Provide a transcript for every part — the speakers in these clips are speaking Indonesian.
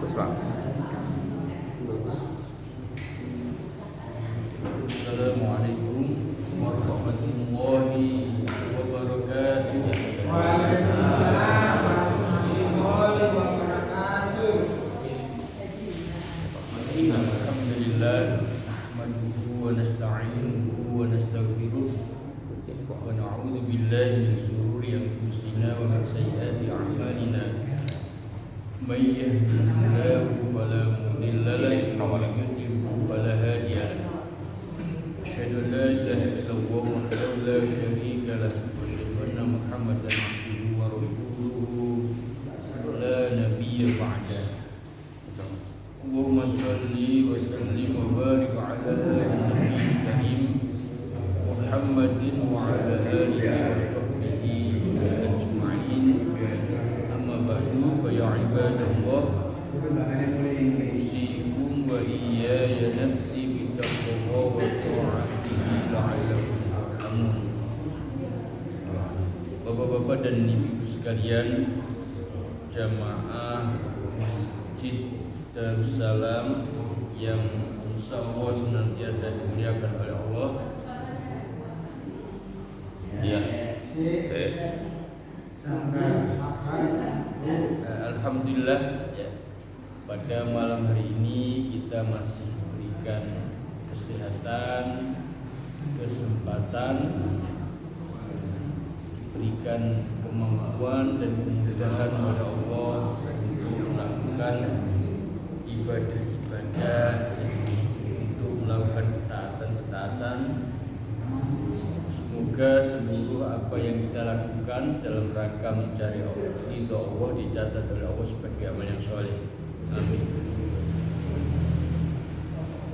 Islam. Assalamualaikum warahmatullahi wabarakatuh. Waalaikumsalam warahmatullahi wabarakatuh. Alhamdulillah, nahmaduhu wa nasta'inuhu wa nastaghfiruh wa na'udzu billahi min shururi anfusina wa min sayyiati a'malina. May yahdihillahu fala mudilla lahu wa may yudlil fala hadiya lahu. Asyhadu an la ilaha illallah wahdahu la syarika lahu wa asyhadu anna Muhammadan abduhu wa rasuluhu la nabiyya ba'dahu. Allahumma shalli wa sallim wa barik ala nabiyil karim Muhammadin wa ala alihi wa sahbihi ajma'in. Amma ba'du, fa ya ibadallah, usikum wa iyaya nafsi bittaqwa wa ta'atihi la'allakum turhamun. Bapak-bapak dan ibu sekalian, jamaah Masjid Darussalam yang insyaallah senantiasa dimuliakan oleh Allah. Ya. Alhamdulillah ya, pada malam hari ini kita masih diberikan kesehatan, kesempatan, diberikan kemampuan dan kemudahan oleh Allah untuk melakukan ibadah-ibadah, untuk melakukan ketaatan-ketaatan. Semoga seluruh apa yang kita lakukan dalam rangka mencari ridho Allah dicatat oleh Allah sebagai amal yang soleh. Amin.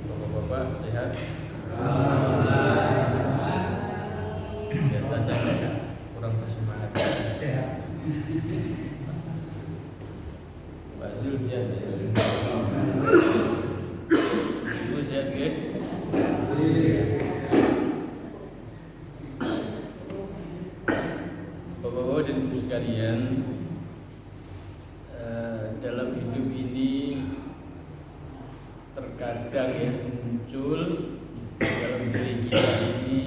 Bapak-bapak sehat? Biasanya kurang bersemangat. Sehat. Pak Zul sehat ya? Ibu sehat ya? Bapak-bapak dan ibu sekalian, dalam hidup ini terkadang ya muncul dalam diri kita ini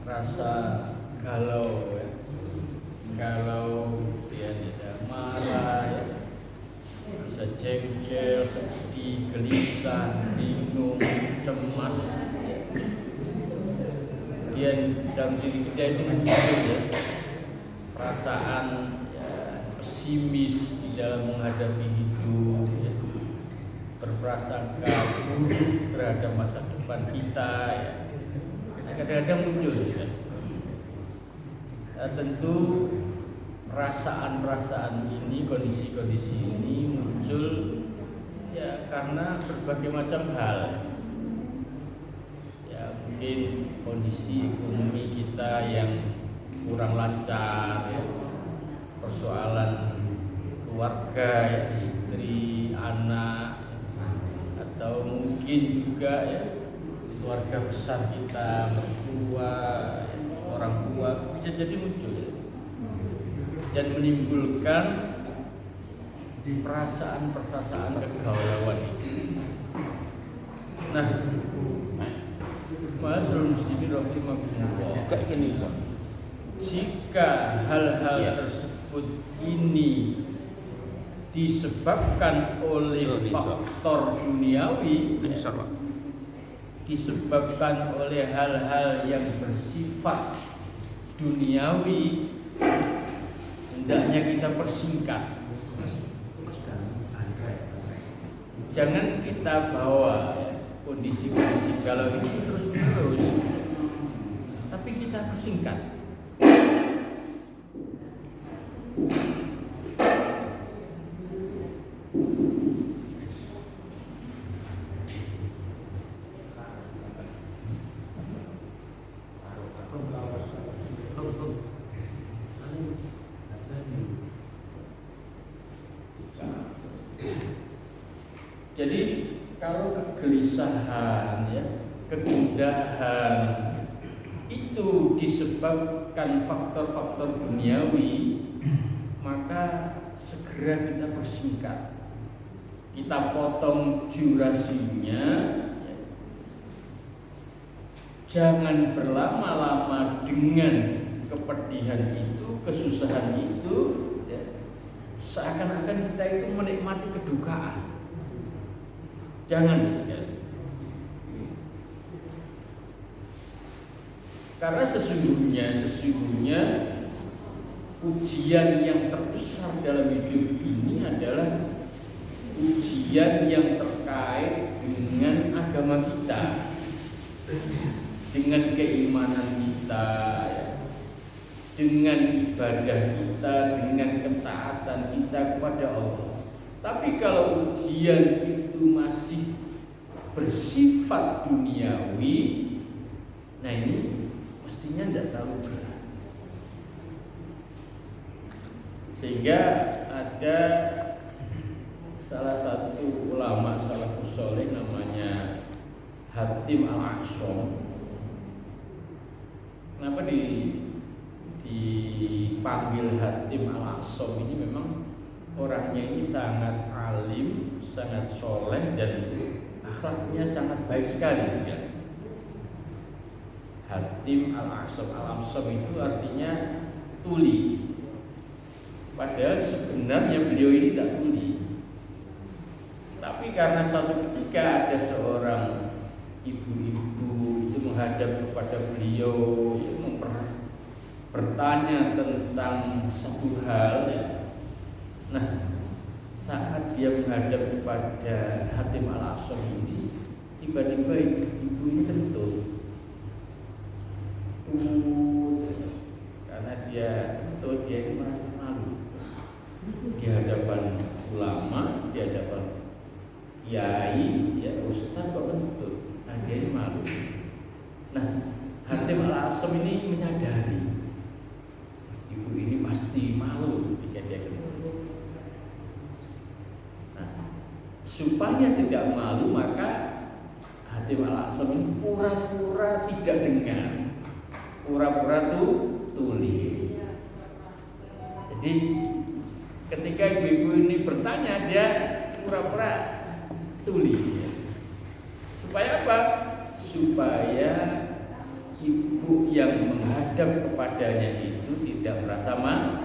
rasa galau ya. Galau, dia tidak marah ya, rasa jengkel, sedih, gelisah, bingung, cemas ya. Dia dalam diri kita itu muncul ya perasaan ya, pesimis di dalam menghadapi hidup ya, berprasangka buruk terhadap masa depan kita ya. Kadang-kadang muncul ya. Tentu perasaan-perasaan ini, kondisi-kondisi ini muncul ya karena berbagai macam hal. Ya mungkin kondisi ekonomi kita yang kurang lancar ya, persoalan keluarga ya, istri, anak, atau mungkin juga ya keluarga besar kita, mertua, orang tua, bisa jadi muncul ya, dan menimbulkan perasaan kegalauan ini. Nah, Ma'asyiral muslimin rahimakumullah, jika hal-hal tersebut ini disebabkan oleh faktor duniawi, disebabkan oleh hal-hal yang bersifat duniawi, hendaknya kita persingkat. Jangan kita bawa kondisi-kondisi galau itu terus-menerus, tapi kita persingkat. Jadi kalau kegelisahan ya, kegundahan itu disebabkan faktor-faktor duniawi, maka segera kita persingkat. kita potong durasinya, ya. Jangan berlama-lama dengan kepedihan itu, kesusahan itu, ya. Seakan-akan kita itu menikmati kedukaan. Jangan sekali. Karena sesungguhnya ujian yang terbesar dalam hidup ini adalah ujian yang terkait dengan agama kita, dengan keimanan kita, ya, dengan ibadah kita, dengan ketaatan kita kepada Allah. Tapi kalau ujian itu masih bersifat duniawi, nah ini mestinya tidak terlalu berat. Sehingga ada salah satu ulama salafus saleh namanya Hatim Al-A'sam. Kenapa dipanggil Hatim Al-A'sam? Ini memang orangnya ini sangat alim, sangat soleh, dan akhlaknya sangat baik sekali. Hatim Al-A'sam. Al-A'sam itu artinya tuli. Padahal sebenarnya beliau ini tak tuli. Tapi karena suatu ketika ada seorang ibu-ibu itu menghadap kepada beliau, bertanya tentang satu hal, ya. Nah, saat dia menghadap kepada Hatim Al-A'sam ini, tiba-tiba ibu ini kentut. Karena dia kentut, dia ini merasa malu di hadapan ulama, di hadapan kiai, ya, ustaz kok kentut. Nah, dia ini malu. Nah, Hatim Al-A'sam ini menyadari ibu ini pasti malu ketika dia kentut. Nah, supaya tidak malu, maka Hatim Al-A'sam ini pura-pura tidak dengar, pura-pura tuli. Jadi ketika ibu-ibu ini bertanya, dia pura-pura tuli, ya. Supaya apa? Supaya ibu yang menghadap kepadanya itu tidak merasa malu.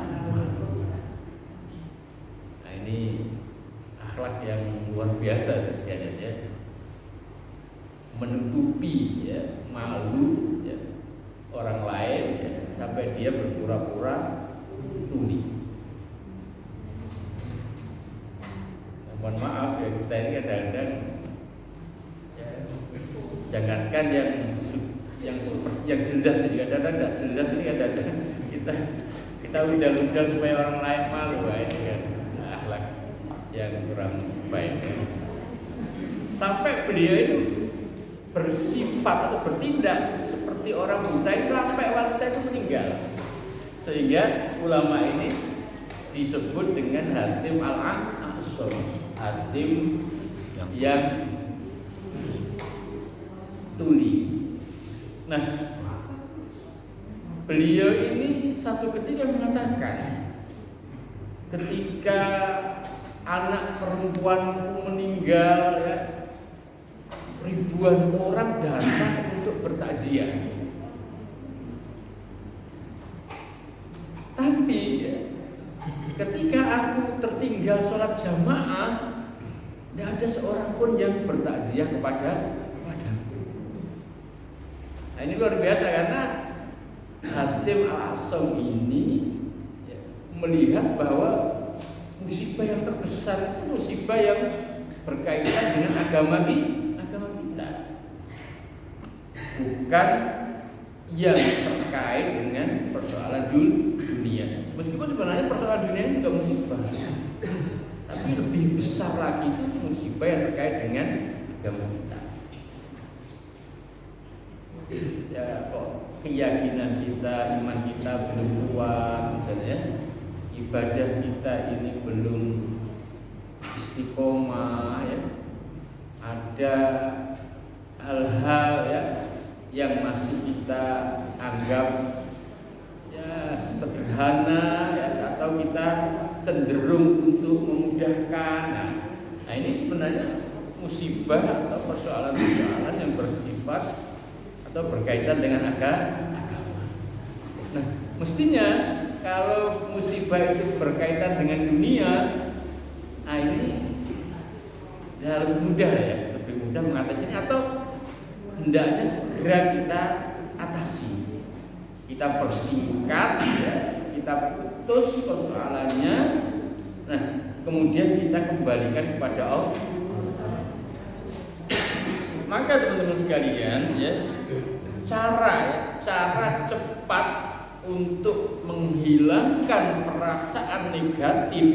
Nah, ini akhlak yang luar biasa sekalian, ya. Menutupi, ya, malu, ya, orang lain, ya, sampai dia berpura-pura tuli. Mohon maaf ya, kita ini kadang-kadang, ya, jangankan yang jelas ini, kadang-kadang tidak jelas ini, kadang-kadang kita udah supaya orang lain malu. Wah, ini kan akhlak yang kurang baik, ya. Sampai beliau itu bersifat atau bertindak seperti orang buta sampai wanita itu meninggal. Sehingga ulama ini disebut dengan Hatim Al-A'sam, Hatim yang tuli. Nah, beliau ini satu ketika mengatakan, ketika anak perempuanku meninggal, ya, ribuan orang datang untuk bertakziah. Tapi, ya, ketika aku tertinggal sholat jamaah, tidak ada seorang pun yang bertakziah kepadaku. Nah, ini luar biasa, karena Hatim Al-A'sam ini, ya, melihat bahwa musibah yang terbesar itu musibah yang berkaitan dengan agama kita, bukan yang terkait dengan persoalan dunia. Meskipun sebenarnya persoalan dunia itu juga musibah, tapi lebih besar lagi itu musibah yang terkait dengan agama kita. Ya, kok keyakinan kita, iman kita belum kuat, misalnya ibadah kita ini belum istiqomah, ya. Ada hal-hal, ya, yang masih kita anggap, ya, sederhana, ya, atau kita cenderung untuk memudahkan. Nah, Nah ini sebenarnya musibah atau persoalan-persoalan yang bersifat atau berkaitan dengan agama. Nah mestinya kalau musibah itu berkaitan dengan dunia, nah ini ya lebih mudah ya, lebih mudah mengatasinya atau hendaknya segera kita atasi, kita persingkat, ya, kita putus persoalannya. Nah, kemudian kita kembalikan kepada Allah. Maka teman-teman sekalian, ya, cara cepat untuk menghilangkan perasaan negatif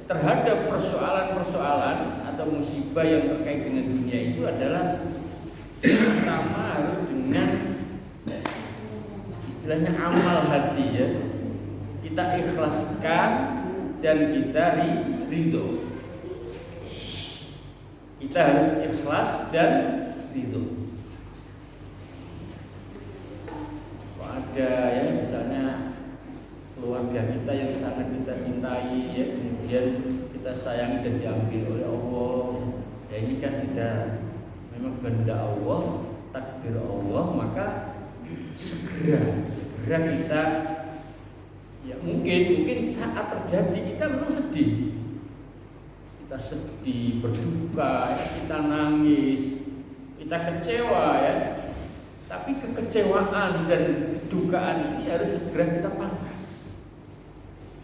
terhadap persoalan-persoalan atau musibah yang terkait dengan dunia itu adalah pertama harus dengan istilahnya amal hati, ya. Kita ikhlaskan dan kita ridho. Kita harus ikhlas dan ridho. Ada ya misalnya keluarga kita yang sangat kita cintai, ya, kemudian kita sayangi dan diambil oleh Allah, ya ini kan sudah memang kehendak Allah, takdir Allah, maka segera kita, ya mungkin saat terjadi kita memang sedih, berduka, ya, kita nangis, kita kecewa, ya. Tapi kekecewaan dan kedukaan ini harus segera kita pangkas.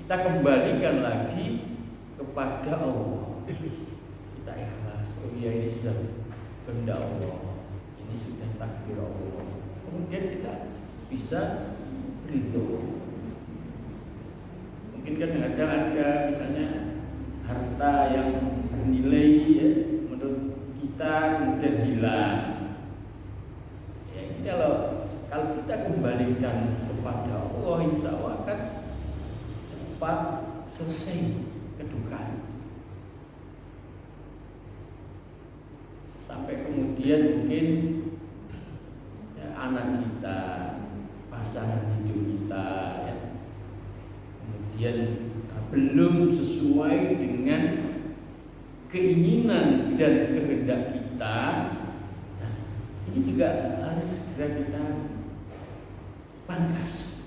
Kita kembalikan lagi kepada Allah. Kita ikhlas. Oh iya, ini sudah kehendak Allah. Ini sudah takdir Allah. Kemudian kita bisa ridho. Mungkin kadang-kadang ada misalnya harta yang bernilai, ya, menurut kita kemudian hilang. Kalau kita kembalikan kepada Allah, insya Allah akan cepat selesai kedukaan. Sampai kemudian mungkin ya, anak kita, pasangan hidup kita, ya, kemudian belum sesuai dengan keinginan dan kehendak kita. Nah, ini juga harus segera kita pangkas.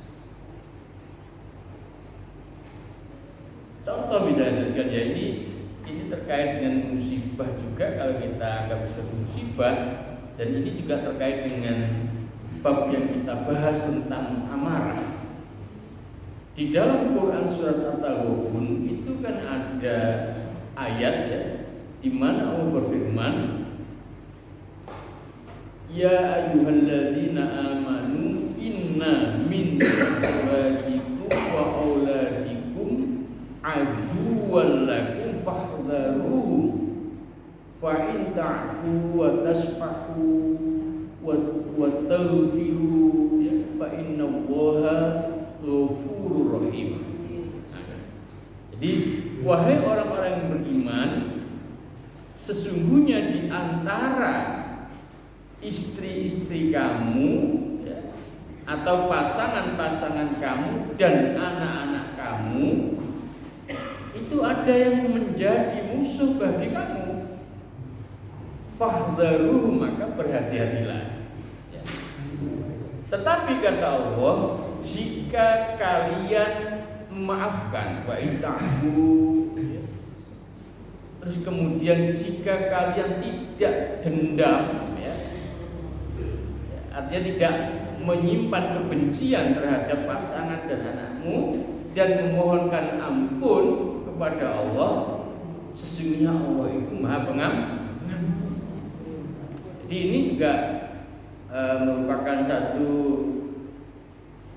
Contoh misalnya ya, ini terkait dengan musibah juga, kalau kita anggap sebagai musibah, dan ini juga terkait dengan bab yang kita bahas tentang amarah. Di dalam Quran surat At-Taghabun itu kan ada ayat, ya, di mana Allah berfirman, ya ayyuhalladzina amanu inna min azwajikum wa auladikum aduwwan lakum fahdharuhum fa in ta'fu wa tasfahu wa taghfiru fa innallaha ghafurur rahim. Jadi wahai orang-orang yang beriman, sesungguhnya di antara istri-istri kamu, ya, atau pasangan-pasangan kamu dan anak-anak kamu itu ada yang menjadi musuh bagi kamu. Fahdharuh, maka berhati-hatilah, ya. Tetapi kata Allah, jika kalian memaafkan, wa inta'fu, ya. Terus kemudian jika kalian tidak dendam, ya, artinya tidak menyimpan kebencian terhadap pasangan dan anakmu dan memohonkan ampun kepada Allah, sesungguhnya Allah itu Maha Pengampun. Jadi ini juga merupakan satu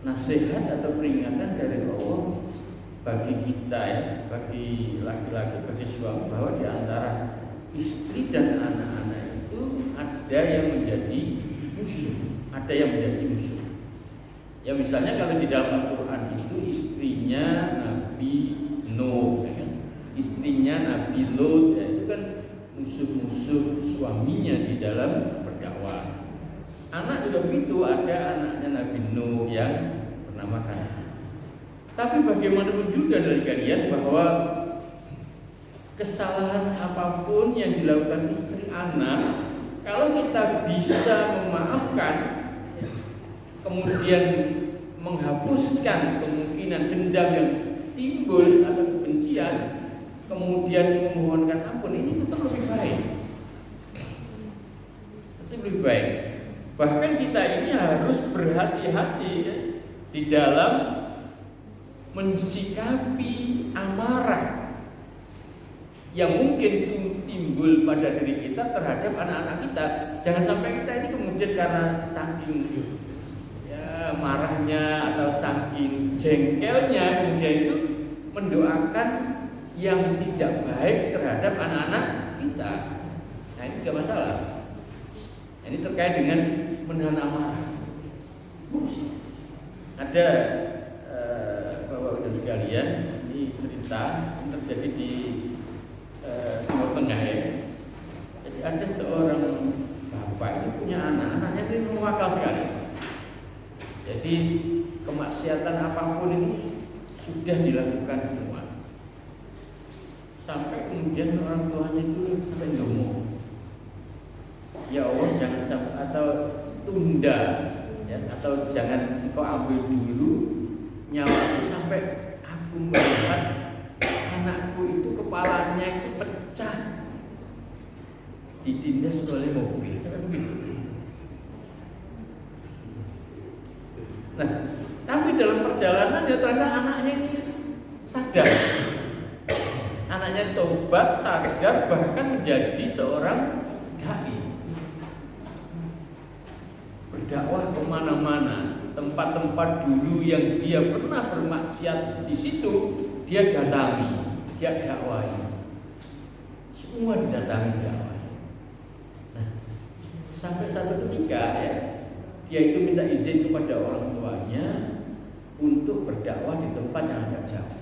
nasihat atau peringatan dari Allah bagi kita, ya, bagi laki-laki, bagi suami, bahwa di antara istri dan anak-anak itu ada yang menjadi musuh, ada yang menjadi musuh. Ya misalnya kalau di dalam Al-Quran itu istrinya Nabi Nuh, ya kan? Istrinya Nabi Lut, ya, itu kan musuh-musuh suaminya di dalam berdakwah. Anak juga begitu, ada anaknya Nabi Nuh yang bernama Kan'an. Tapi bagaimanapun juga sekalian bahwa kesalahan apapun yang dilakukan istri anak, kalau kita bisa memaafkan, kemudian menghapuskan kemungkinan dendam yang timbul atau kebencian, kemudian memohonkan ampun, ini tetap lebih baik. Tetap lebih baik. Bahkan kita ini harus berhati-hati ya, di dalam mensikapi amarah yang mungkin timbul pada diri kita terhadap anak-anak kita. Jangan sampai kita ini kemudian karena saking ya marahnya atau saking jengkelnya kemudian itu mendoakan yang tidak baik terhadap anak-anak kita. Nah, ini juga masalah. Ini terkait dengan menahan amarah. Ada Bapak-Ibu sekalian, ini cerita yang terjadi di Timur Tengah ya. Jadi ada seorang bapak itu punya anak-anaknya ini mewakal sekali. Jadi kemaksiatan apapun ini sudah dilakukan semua. Sampai kemudian orang tuanya itu sampai ngomong, ya Allah jangan sampai, atau tunda ya, atau jangan kau ambil dulu nyawaku sampai aku melihat anakku itu kepalanya itu pecah ditindas oleh mobil sampai begitu. Nah, tapi dalam perjalanannya ternyata anaknya ini sadar, anaknya tobat, sadar, bahkan menjadi seorang dai, berdakwah kemana-mana. Tempat-tempat dulu yang dia pernah bermaksiat di situ dia datangi, dia dakwahi, semua didatangi, dakwahi. Nah, sampai satu ketika ya, dia itu minta izin kepada orang tuanya untuk berdakwah di tempat yang agak jauh.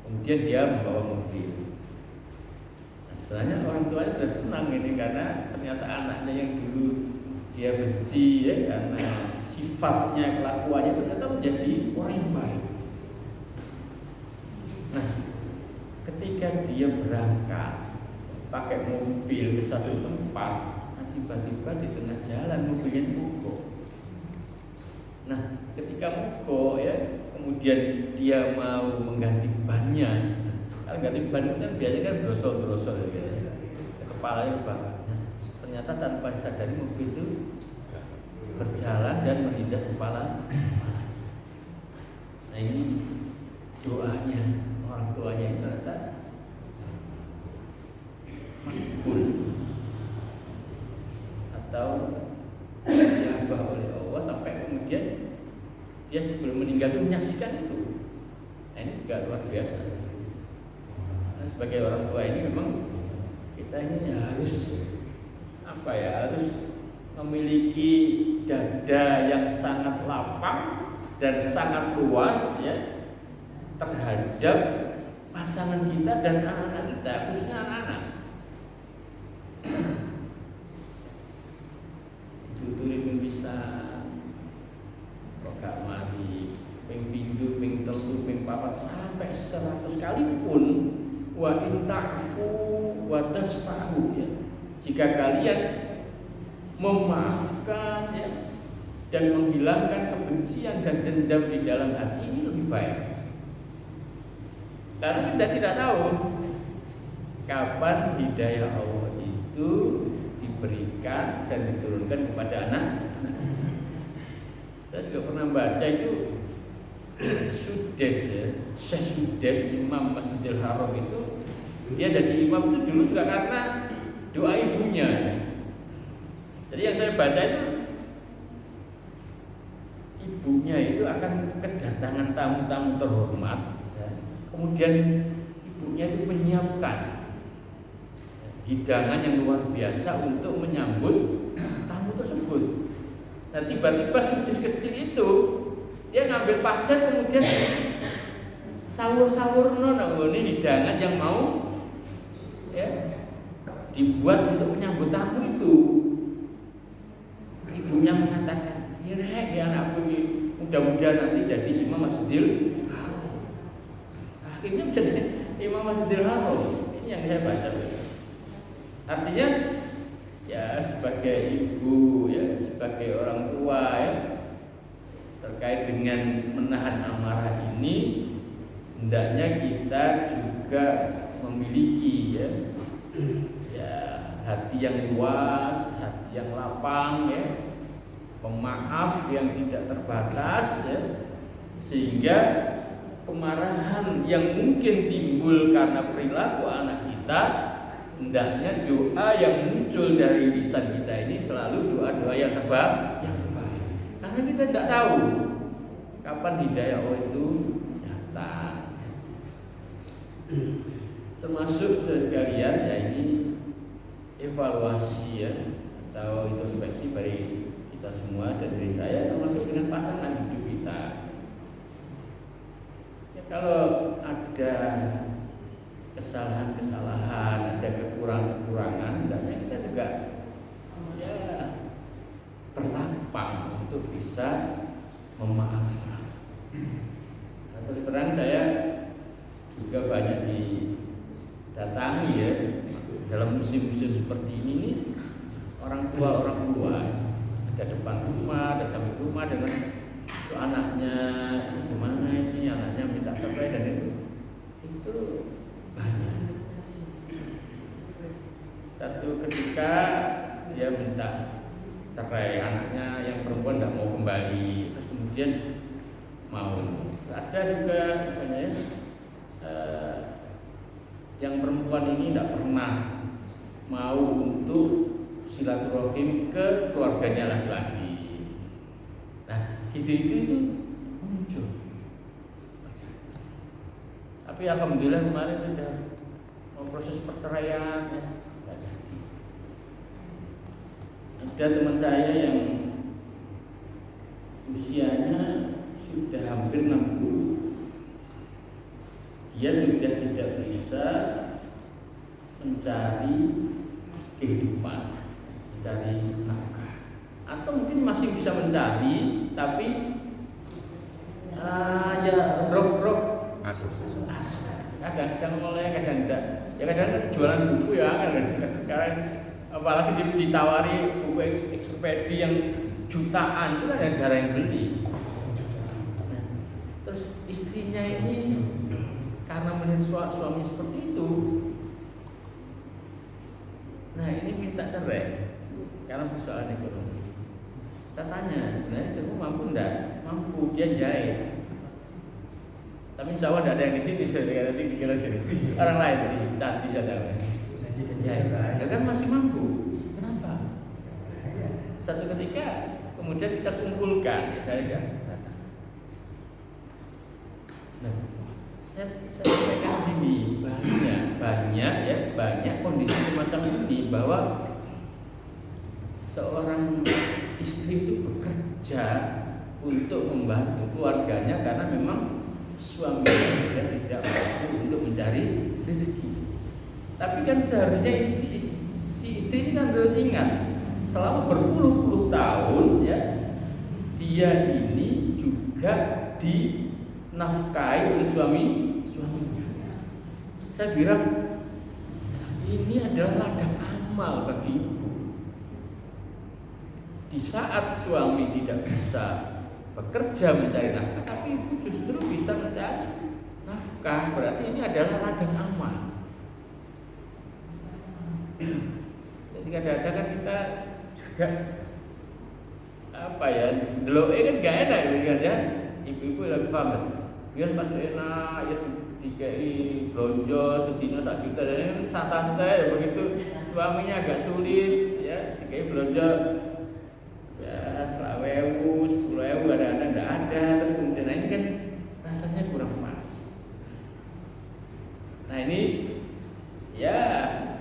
Kemudian dia membawa mobil. Nah, sebenarnya orang tuanya sudah senang ini karena ternyata anaknya yang dulu dia benci ya karena sifatnya, kelakuannya ternyata menjadi orang yang baik. Nah, ketika dia berangkat pakai mobil ke satu tempat, tiba-tiba di tengah jalan mobilnya mogok. Nah, ketika mogok ya, kemudian dia mau mengganti bannya. Kalau ganti ban itu kan biasanya kan drosol-drosol ya, kepalanya kebakar. Ternyata tanpa disadari mobil itu berjalan dan menindas kepala. Nah, ini doanya orang tuanya itu ternyata makbul atau dijabah oleh Allah sampai kemudian dia sebelum meninggal itu menyaksikan itu. Nah, ini juga luar biasa. Nah, sebagai orang tua ini memang kita ini harus harus memiliki dada yang sangat lapang dan sangat luas ya terhadap pasangan kita dan anak-anak kita, khususnya anak-anak. Dituturi ping bisa kok gak mari, ping pindho, ping telu, ping papat sampai 100 kali pun wa in ta'fu wa tasfahu ya. Jika kalian memaafkan ya, dan menghilangkan kebencian dan dendam di dalam hati, ini lebih baik. Karena kita tidak tahu kapan hidayah Allah itu diberikan dan diturunkan kepada anak. Saya juga pernah baca itu Sudes ya, Syekh Sudes, Imam Masjidil Haram itu, dia jadi imam itu dulu juga karena doa ibunya. Jadi yang saya baca itu ibunya itu akan kedatangan tamu-tamu terhormat ya. Kemudian ibunya itu menyiapkan hidangan yang luar biasa untuk menyambut tamu tersebut. Nah, tiba-tiba Sudis kecil itu dia ngambil pasir kemudian sawur-sawur ini hidangan yang mau ya dibuat untuk menyambut tamu itu. Ibunya mengatakan, ya anakku ini mudah-mudahan nanti jadi imam Masjidil Haram. Akhirnya Imam Masjidil Haram. Ini yang saya baca. Artinya ya sebagai ibu ya, sebagai orang tua ya, terkait dengan menahan amarah ini, hendaknya kita juga memiliki ya hati yang luas, hati yang lapang ya, pemaaf yang tidak terbatas ya, sehingga kemarahan yang mungkin timbul karena perilaku anak kita, hendaknya doa yang muncul dari lisan kita ini selalu doa-doa yang terbaik. Karena kita tidak tahu kapan hidayah Allah itu datang. Termasuk sekalian ya ini evaluasi ya atau introspeksi dari kita semua dan dari saya, termasuk dengan pasangan hidup kita. Ya, kalau ada kesalahan-kesalahan, ada kekurangan-kekurangan, hendaknya kita juga ya berlapang untuk bisa memaafkan. Nah, terus terang saya juga banyak didatangi ya dalam musim-musim seperti ini nih, orang tua ada depan rumah, ada samping rumah dengan itu anaknya gimana ini, anaknya minta cerai dan itu banyak. Satu ketika dia minta cerai, anaknya yang perempuan tidak mau kembali, terus kemudian mau. Ada juga misalnya yang perempuan ini tidak pernah mau untuk silaturahim ke keluarganya laki-laki. Nah, ide itu muncul. Tapi alhamdulillah kemarin sudah proses perceraian ya, tidak jadi. Ada teman saya yang usianya sudah hampir 60. Dia sudah tidak bisa mencari kehidupan, mencari nafkah, atau mungkin masih bisa mencari, tapi ya rok kadang-kadang mulai, kadang tidak. Ya kadang jualan buku ya, karena apalagi ditawari buku ekspedisi yang jutaan itu kan ada cara yang beli. Nah, terus istrinya ini karena melihat suami seperti itu, nah ini minta cerai karena persoalan ekonomi. Saya tanya, sebenarnya saya mampu enggak? Mampu, dia jahit. Tapi insya Allah tidak ada yang di sini, saya nanti dikira sini. Orang lain di Candi saja. Jahit, dia kan masih mampu. Kenapa? Satu ketika kemudian kita kumpulkan, saya datang. Nah, saya sampaikan begini, banyak kondisi semacam ini, bahwa seorang istri itu bekerja untuk membantu keluarganya karena memang suaminya sudah tidak mampu untuk mencari rezeki. Tapi kan seharusnya si istri ini kan harus ingat, selama berpuluh-puluh tahun ya, dia ini juga dinafkahi oleh suaminya. Saya bilang ini adalah ladang amal bagi ibu. Di saat suami tidak bisa bekerja mencari nafkah, tapi ibu justru bisa mencari nafkah, berarti ini adalah ladang amal. Jadi kadang-kadang kan kita juga deloke kan gak enak ya, ibu-ibu lebih paham. Biar pas enak ya dikai belanja sedina 1 juta, dan santai begitu suaminya agak sulit ya, dikai belanja ya 20.000, 10.000 kadang-kadang enggak ada, terus kemudian ini kan rasanya kurang pas. Nah ini ya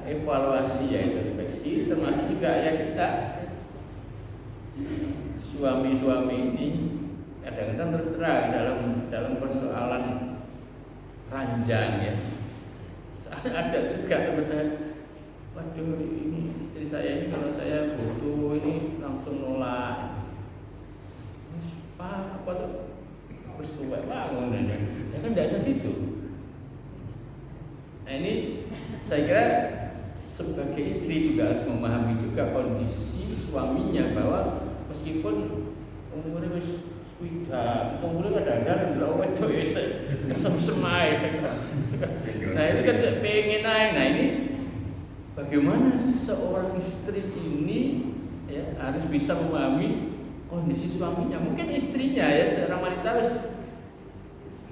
evaluasi ya, introspeksi, termasuk juga ya kita suami-suami ini kadang-kadang terus terang dalam persoalan ranjang ya. Ada juga teman saya, waduh ini istri saya ini kalau saya butuh ini langsung nolak. Apa tuh? Terus tua bangun aja. Ya kan tidak seperti itu. saya kira sebagai istri juga harus memahami juga kondisi suaminya bahwa meskipun umurnya sudah umurnya kadang-kadang belum itu ya kesem-semai. Nah itu kan pengen naik. Nah ini bagaimana seorang istri ini ya, harus bisa memahami kondisi suaminya. Mungkin istrinya ya seorang wanita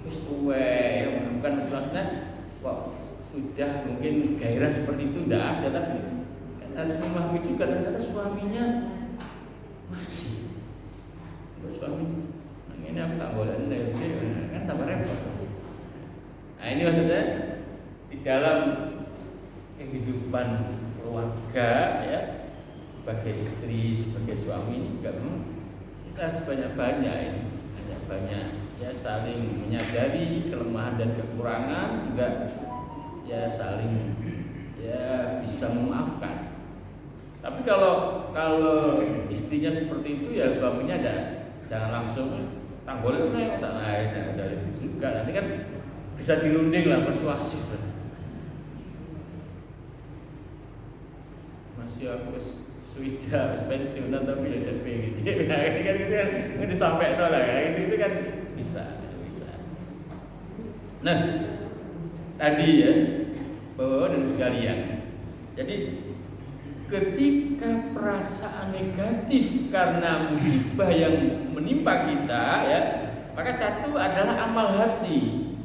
wis tua ya, bukan maksudnya kok sudah mungkin gairah seperti itu tidak ada, tapi kan harus memahami juga ternyata suaminya masih. Untuk suami ini aku tak boleh kan tambah repot. Nah ini maksudnya di dalam kehidupan keluarga ya, sebagai istri, sebagai suami ini juga memang kita harus banyak ya saling menyadari kelemahan dan kekurangan, juga ya saling ya bisa memaafkan. Tapi kalau istrinya seperti itu ya suaminya jangan langsung tanggolin tak naik dari itu juga, nanti kan bisa dirunding lah, persuasif lah. Masih aku sudah pensiunan tapi ya SMP gitu. Nah, ini kan sampai itu lah ya, itu kan bisa. Nah, tadi ya Bapak dan sekalian. Jadi ketika perasaan negatif karena musibah yang menimpa kita ya, maka satu adalah amal hati.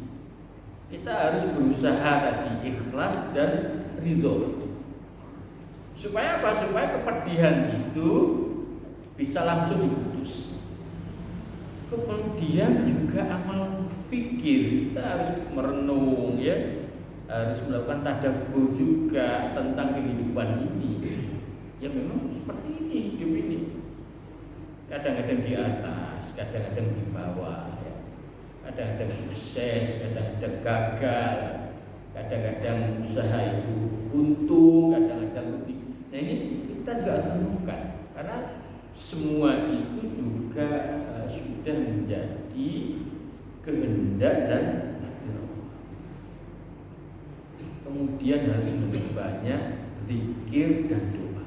Kita harus berusaha tadi ikhlas dan ridho. Supaya apa? Supaya kepedihan itu bisa langsung diputus. Kemudian juga amal fikir, kita harus merenung ya, harus melakukan tadabbur juga tentang kehidupan ini. Ya memang seperti ini hidup ini. Kadang-kadang di atas, kadang-kadang di bawah ya. Kadang-kadang sukses, kadang-kadang gagal, kadang-kadang usaha itu untung, kadang-kadang rugi. Nah ini kita juga harus renungkan, karena semua itu juga sudah menjadi kehendak dan takdir Allah. Kemudian harus lebih banyak zikir dan doa,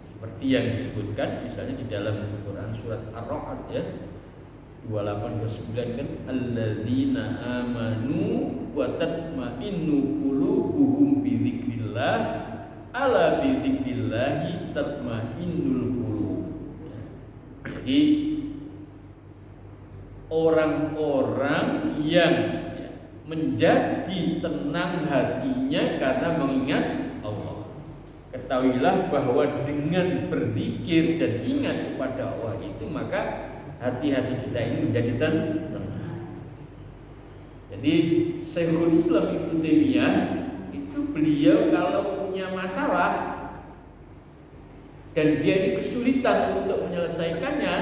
seperti yang disebutkan misalnya di dalam Al-Quran surat Ar-Ra'd ya 28-29 kan, alladzina amanu wa tatma'innu qulubuhum bi dzikrillah ala bi dzikrillahi tatma'innul qulub. Jadi orang-orang yang menjadi tenang hatinya karena mengingat Allah. Ketahuilah bahwa dengan berzikir dan ingat kepada Allah itu maka hati-hati kita ini menjadi tenang. Jadi Syekhul Islam Ibnu Taimiyah itu beliau kalau punya masalah dan dia ini kesulitan untuk menyelesaikannya,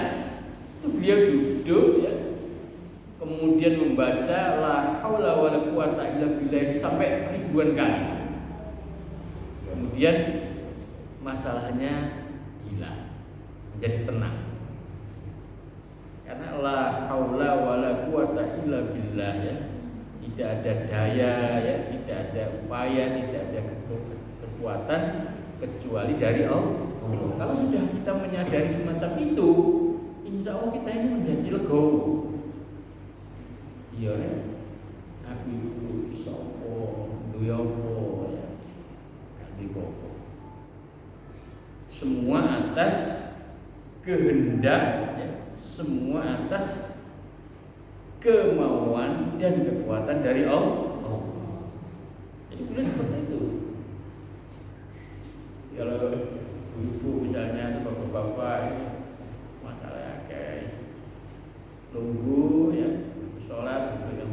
itu beliau duduk ya, kemudian membaca la haula wala quwata illa billah sampai ribuan kali. Kemudian masalahnya hilang, menjadi tenang. Karena la haula wala quwata illa billah ya, tidak ada daya ya, tidak ada upaya, tidak ada kekuatan kecuali dari Allah. Kalau sudah kita menyadari semacam itu, insya Allah kita ini menjadi legowo. Iya ya, aku itu isopo, duyopo ya, ganti popo. Semua atas kehendak ya, semua atas kemauan dan kekuatan dari Allah. Jadi boleh seperti itu. Kalau ibu misalnya atau bapak-bapak masalah ya guys, tunggu ya sholat itu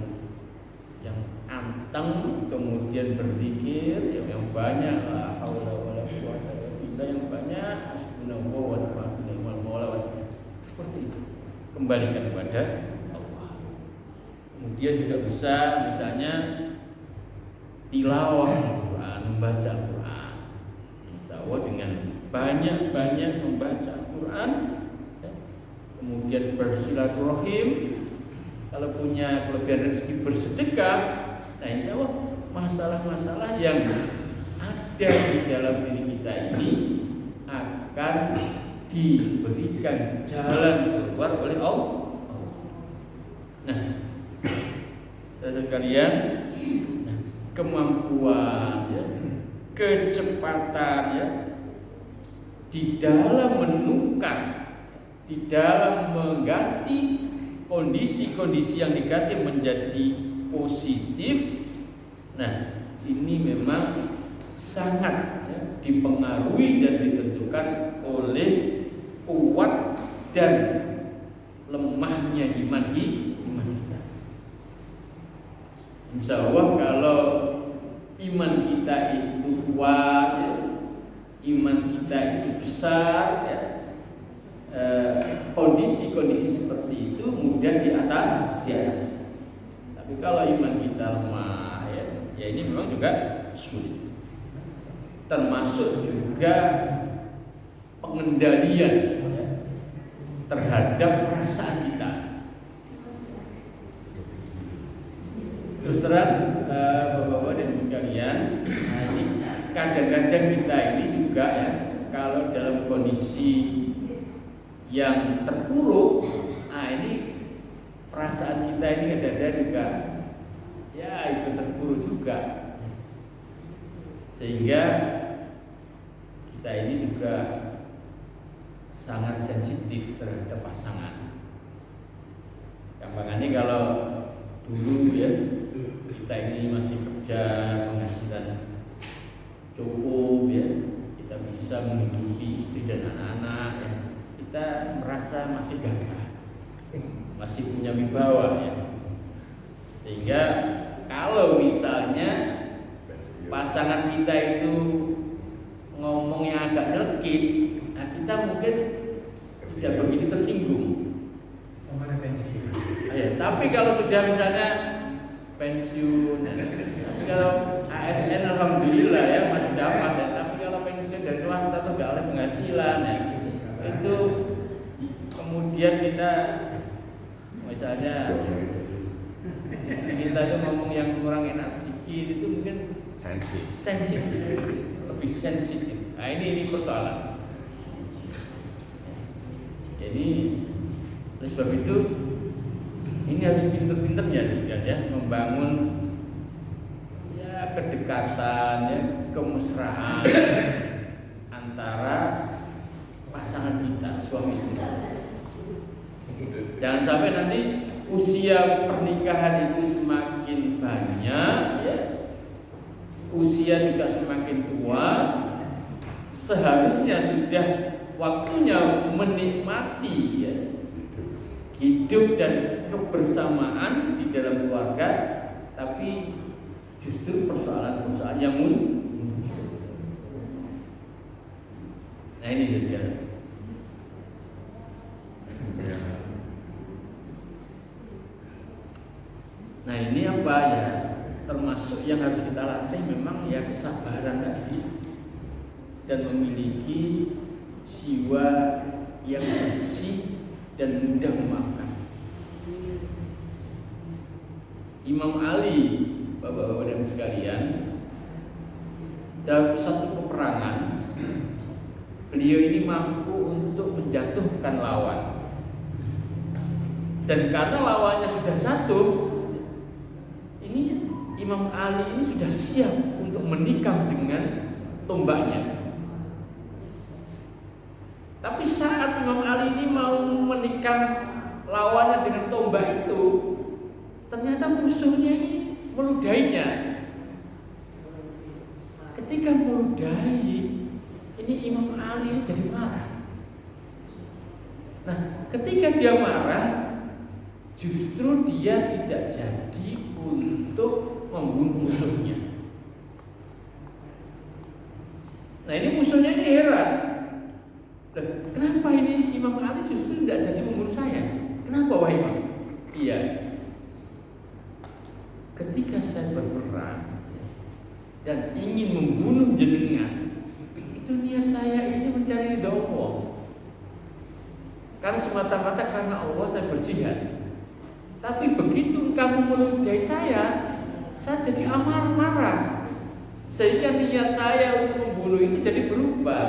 yang anteng, kemudian berzikir yang banyak, la haula wala quwata illa billah yang banyak, hasbunallahu wa ni'mal maulah, seperti itu. Kembalikan kepada Allah. Kemudian juga bisa misalnya tilawah Al-Quran, membaca Al-Quran. Insya Allah dengan banyak-banyak membaca Al-Quran ya. Kemudian bersilaturahim, kalau punya kelebihan rezeki bersedekah. Nah insya Allah masalah-masalah yang ada di dalam diri kita ini akan diberikan jalan keluar oleh Allah. Nah, sekalian, kemampuan, ya, kecepatan, ya, di dalam menukar, di dalam mengganti kondisi-kondisi yang negatif menjadi positif. Nah, ini memang sangat, ya, dipengaruhi dan ditentukan oleh kuat dan lemahnya iman kita. Insya Allah kalau iman kita itu kuat, ya, iman kita itu besar, ya, kondisi-kondisi seperti itu mudah di atas. Tapi kalau iman kita lemah, ya ini memang juga sulit. Termasuk juga pengendalian, ya, terhadap perasaan kita. Terus terang, bapak-bapak dan sekalian, kadang-kadang kita ini juga, ya, kalau dalam kondisi yang terpuruk, ini perasaan kita ini kadang-kadang juga, ya, ikut terpuruk juga, sehingga kita ini juga sangat sensitif terhadap pasangan. Gampangannya kalau dulu, ya, kita ini masih kerja, penghasilan cukup, ya, kita bisa menghidupi istri dan anak-anak, ya, kita merasa masih gagah, masih punya wibawa, ya. Sehingga kalau misalnya pasangan kita itu ngomongnya agak nyelekit, kita mungkin tidak begitu tersinggung. Tapi kalau sudah misalnya pensiun, tapi kalau ASN alhamdulillah, ya, masih dapat, ya. Tapi kalau pensiun dari swasta tuh gak oleh penghasilan, ya. Itu kemudian kita misalnya istri kita itu ngomong yang kurang enak sedikit, itu mungkin sensitif, lebih sensitif. Nah, ini persoalan. Jadi oleh sebab itu ini harus pinter-pinternya, ya, membangun, ya, kedekatan, ya, kemesraan antara pasangan kita, suami istri. Jangan sampai nanti usia pernikahan itu semakin banyak, ya, usia juga semakin tua, seharusnya sudah waktunya menikmati, ya, hidup dan kebersamaan di dalam keluarga, tapi justru persoalan-persoalan yang muncul. Nah, ini saja. Nah, ini apa, ya, termasuk yang harus kita latih memang, ya, kesabaran tadi dan memiliki jiwa yang bersih dan mudah memaafkan. Imam Ali, bapak-bapak dan sekalian, dalam satu peperangan beliau ini mampu untuk menjatuhkan lawan, dan karena lawannya sudah jatuh, ini Imam Ali ini sudah siap untuk menikam dengan tombaknya. Tapi saat Imam Ali ini mau menikam lawannya dengan tombak itu, ternyata musuhnya ini meludainya. Ketika meludahi, ini Imam Ali jadi marah. Nah, ketika dia marah, justru dia tidak jadi untuk membunuh musuhnya. Nah, ini musuhnya ini heran. Kenapa ini Imam Ali justru tidak jadi membunuh saya? Kenapa, wahai Imam? Iya, ketika saya berperang dan ingin membunuh jenengan, itu niat saya ini mencari ridha Allah. Karena semata-mata karena Allah saya berjihad. Tapi begitu kamu meludahi saya saya jadi marah. Sehingga niat saya untuk membunuh itu jadi berubah.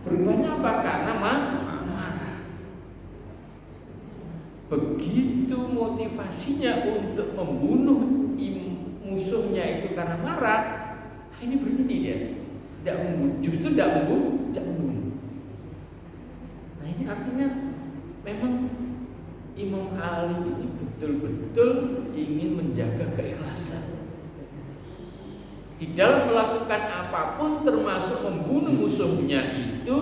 Berubahnya apa? Karena marah. Begitu motivasinya untuk membunuh musuhnya itu karena marah, ini berhenti dia. Tidak membunuh, justru tidak membunuh. Nah ini artinya memang Imam Ali ini betul-betul ingin menjaga keikhlasan di dalam melakukan apapun, termasuk membunuh musuhnya itu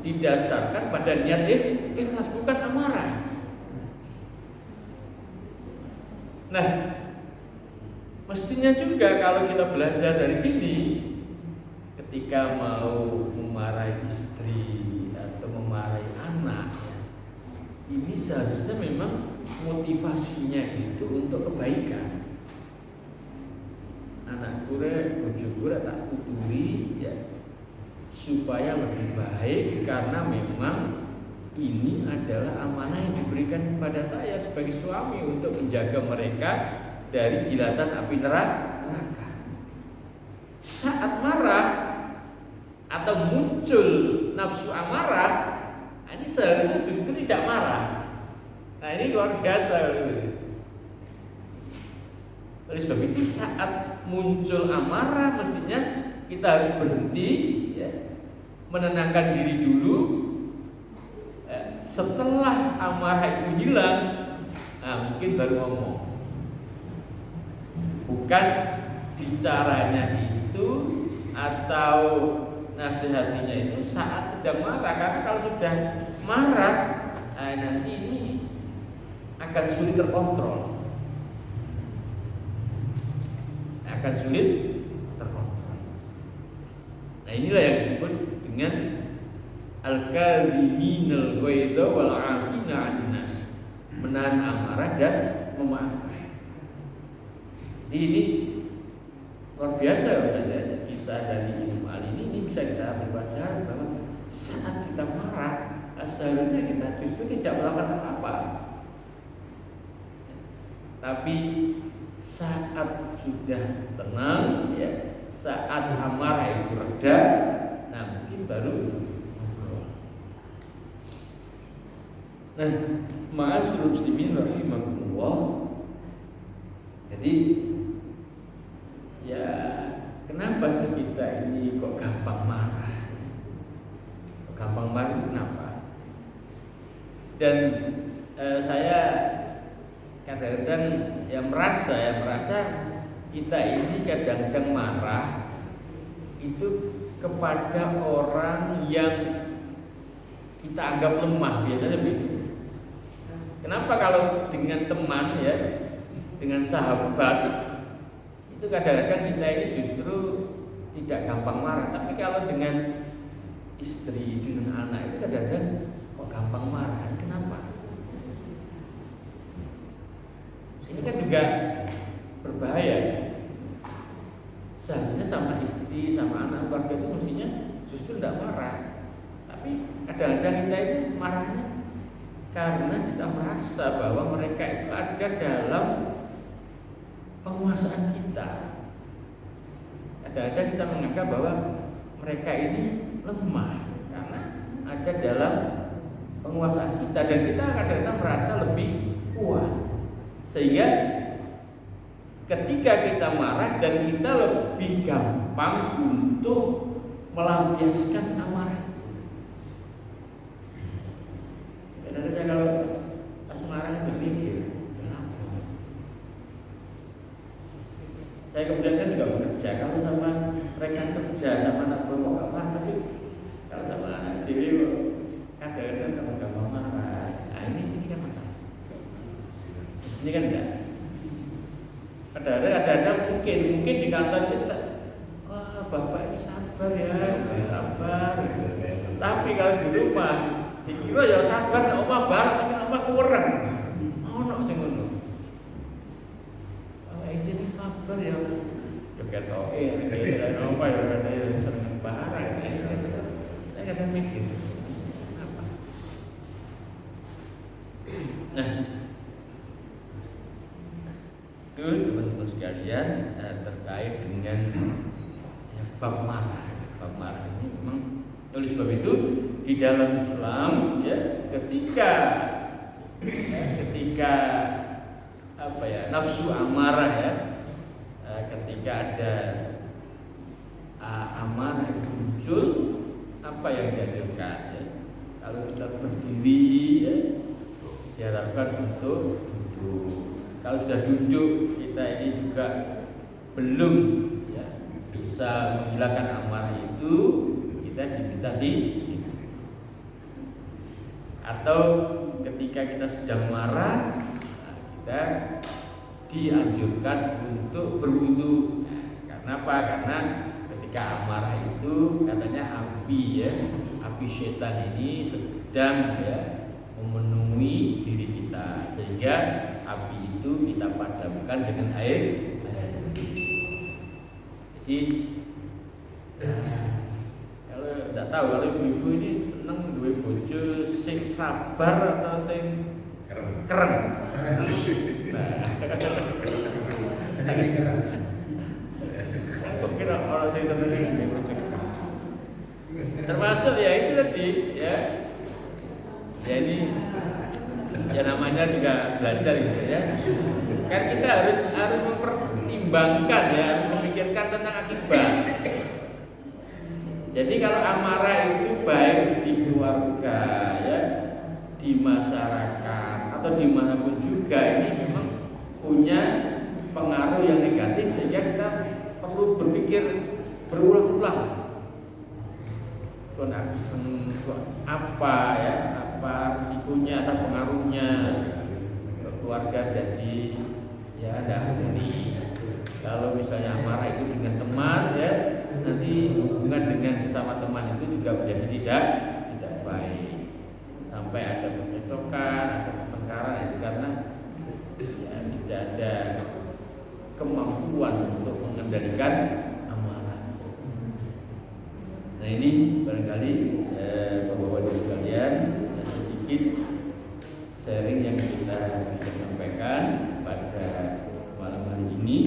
didasarkan pada niat ikhlas, bukan amarah. Nah, mestinya juga kalau kita belajar dari sini, ketika mau memarahi istri atau memarahi anak, ini seharusnya memang motivasinya itu untuk kebaikan. Anak kure, bojo kure tak tuturi ya, supaya lebih baik, karena memang ini adalah amanah yang diberikan kepada saya sebagai suami untuk menjaga mereka dari jilatan api neraka. Saat marah atau muncul nafsu amarah, ini seharusnya justru tidak marah. Nah ini luar biasa. Oleh sebab itu saat muncul amarah mestinya kita harus berhenti ya, menenangkan diri dulu. Setelah amarah itu hilang, nah mungkin baru ngomong. Bukan bicaranya itu atau nasihatinya itu saat sedang marah, karena kalau sudah marah, nanti ini akan sulit terkontrol. Nah inilah yang disebut dengan al-kadhiminal ghaidha wal 'afina 'anil nas, menahan amarah dan memaafkan. Jadi ini luar biasa saja kisah dari Imam Ali ini bisa kita berbaca bahwa saat kita marah seharusnya kita justru tidak melakukan apa-apa, tapi saat sudah tenang ya, saat amarah itu reda, nah mungkin baru ngobrol. Nah, ma'asyiral muslimin rahimakumullah. Jadi ya kenapa sih kita ini kok gampang marah? Gampang marah itu kenapa? Dan saya kadang-kadang merasa kita ini kadang-kadang marah itu kepada orang yang kita anggap lemah, biasanya begitu. Kenapa kalau dengan teman ya, dengan sahabat itu kadang-kadang kita ini justru tidak gampang marah, tapi kalau dengan istri, dengan anak itu kadang-kadang kok gampang marah. Kenapa? Ini kan juga berbahaya. Seharusnya sama istri, sama anak, keluarga itu mestinya justru tidak marah. Tapi kadang-kadang kita itu marahnya karena kita merasa bahwa mereka itu ada dalam penguasaan kita. Kadang-kadang kita menganggap bahwa mereka ini lemah karena ada dalam penguasaan kita, dan kita kadang-kadang merasa lebih kuat. Sehingga ketika kita marah dan kita lebih gampang untuk melampiaskan amarah itu. Dan saya kalau pas marah itu mikir, kenapa? Saya kemudian kan juga bekerja, kalau sama rekan kerja, sama anak buah apa, tapi kalau sama anak diri kadang-kadang gampang marah. Nah ini kan masalah. Ini kan enggak. Kadang-kadang mungkin di kantor kita, wah bapak ini sabar ya, sabar. Tapi kalau di rumah dikira ya sabar, nek omah bareng tapi omah kurang. Ono sing ngono. Bapak izin sabar ya. Ya ketoke nek omah ya katanya seneng bareng. Saya kadang mikir, apa? Nah, dulu teman-teman teman-teman sekalian terkait dengan bab marah. Bab marah ini memang oleh sebab itu di dalam Islam ya ketika nafsu amarah ya ketika ada amarah itu muncul, apa yang dianjurkan ya? Kalau kita berdiri ya, diharapkan untuk duduk. Kalau sudah duduk kita ini juga belum ya, bisa menghilangkan amarah itu, kita diminta atau ketika kita sedang marah, kita dianjurkan untuk berwudu. Karena apa? Karena ketika amarah itu katanya api ya, api setan ini sedang ya memenuhi diri kita, sehingga api itu kita padamkan dengan air. Jadi kalau tidak tahu kalau ibu-ibu ini seneng duwe bojo sing sabar atau sing keren. Kok kira orang sing seneng duwe bojo termasuk ya itu tadi ya ini ya namanya juga belajar gitu ya. Kan kita harus mempertimbangkan ya, harus memikirkan tentang akibat. Jadi kalau amarah itu baik di keluarga ya, di masyarakat atau dimanapun juga, ini memang punya pengaruh yang negatif, sehingga kita perlu berpikir berulang-ulang. Apa ya, apa risikonya atau pengaruhnya ke keluarga, jadi ya ada harmonis. Kalau misalnya amarah itu dengan teman ya, nanti hubungan dengan sesama teman itu juga menjadi tidak baik, sampai ada percekcokan atau pertengkaran. Itu karena ya tidak ada kemampuan untuk mengendalikan amarah. Nah ini barangkali Bapak-bapak sekalian sedikit sharing yang kita bisa sampaikan pada malam hari ini.